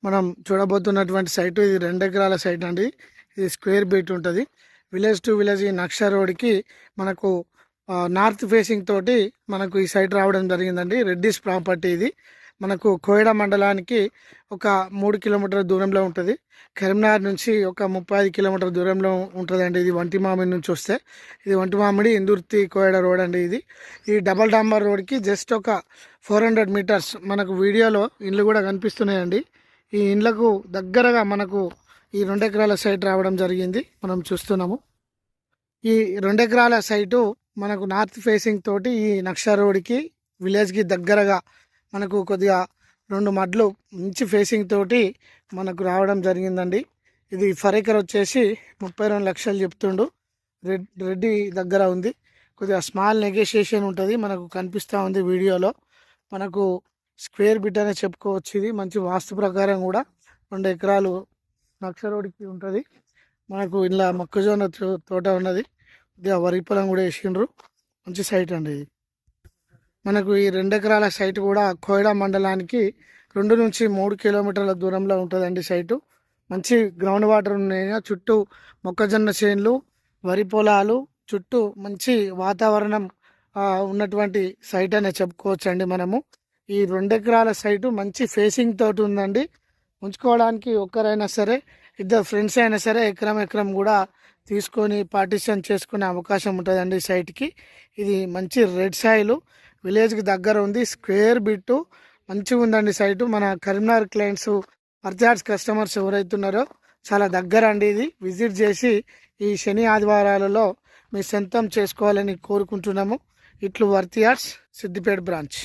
మనం చూడబోతున్నటువంటి సైటు ఇది 2 ఎకరాల సైట్ అండి. ఇది స్క్వేర్ బీట్ ఉంటుంది. విలేజ్ టు విలేజ్ ఈ నక్ష రోడ్కి మనకు నార్త్ ఫేసింగ్ తోటి మనకు ఈ సైట్ రావడం జరిగిందండి. రెడ్డిస్ ప్రాపర్టీ ఇది. మనకు కోయడ మండలానికి ఒక 3 కిలోమీటర్ల దూరంలో ఉంటుంది. కరీంనగర్ నుంచి ఒక 35 కిలోమీటర్ల దూరంలో ఉంటుందండి. ఇది వంటిమామిడి నుంచి వస్తే ఇది వంటిమామిడి ఇందుర్తి కోయడ రోడ్ అండి. ఇది ఈ డబల్ డాంబర్ రోడ్కి జస్ట్ ఒక 400 మీటర్స్ మనకు వీడియోలో ఇండ్లు కూడా కనిపిస్తున్నాయండి. ఈ ఇండ్లకు దగ్గరగా మనకు ఈ 2 ఎకరాల సైట్ రావడం జరిగింది. మనం చూస్తున్నాము. ఈ 2 ఎకరాల సైటు మనకు నార్త్ ఫేసింగ్ తోటి ఈ నక్ష రోడ్కి విలేజ్కి దగ్గరగా మనకు కొద్దిగా 2 మడ్లు మంచి ఫేసింగ్ తోటి మనకు రావడం జరిగిందండి. ఇది ఫర్ ఎకర్ వచ్చేసి 32 లక్షలు చెప్తుండు. రెడ్డి దగ్గర ఉంది. కొద్దిగా స్మాల్ నెగోషియేషన్ ఉంటుంది. మనకు కనిపిస్తూ ఉంది వీడియోలో. మనకు స్క్వేర్ బిట్ అనే చెప్పుకోవచ్చు. ఇది మంచి వాస్తు ప్రకారం కూడా 2 ఎకరాలు నక్ష రోడ్కి ఉంటుంది. మనకు ఇలా మొక్కజొన్న తోట ఉన్నది. కొద్దిగా వరి పొలం కూడా వేసిండ్రు. మంచి సైట్ అండి ఇది. మనకు ఈ 2 ఎకరాల సైట్ కూడా కోయడ మండలానికి 2 నుంచి 3 కిలోమీటర్ల దూరంలో ఉంటుందండి సైటు. మంచి గ్రౌండ్ వాటర్ ఉన్నాయి. చుట్టూ మొక్కజొన్న చేన్లు, వరి పొలాలు, చుట్టూ మంచి వాతావరణం ఉన్నటువంటి సైట్ అనే చెప్పుకోవచ్చు అండి. మనము ఈ 2 ఎకరాల సైటు మంచి ఫేసింగ్ తోటి ఉందండి. ఉంచుకోవడానికి ఒక్కరైనా సరే, 2 ఫ్రెండ్స్ అయినా సరే ఎకరం కూడా తీసుకొని పార్టిషన్ చేసుకునే అవకాశం ఉంటుందండి సైట్కి. ఇది మంచి రెడ్ సాయిల్, విలేజ్కి దగ్గర ఉంది. స్క్వేర్ బిట్టు మంచిగా ఉందండి సైటు. మన కరీంనగర్ క్లయింట్స్, పర్చార్జ్ కస్టమర్స్ ఎవరైతున్నారో చాలా దగ్గర అండి. ఇది విజిట్ చేసి ఈ శని ఆదివారాలలో మీ సొంతం చేసుకోవాలని కోరుకుంటున్నాము. ఇట్లు వర్తియార్స్ సిద్దిపేట బ్రాంచ్.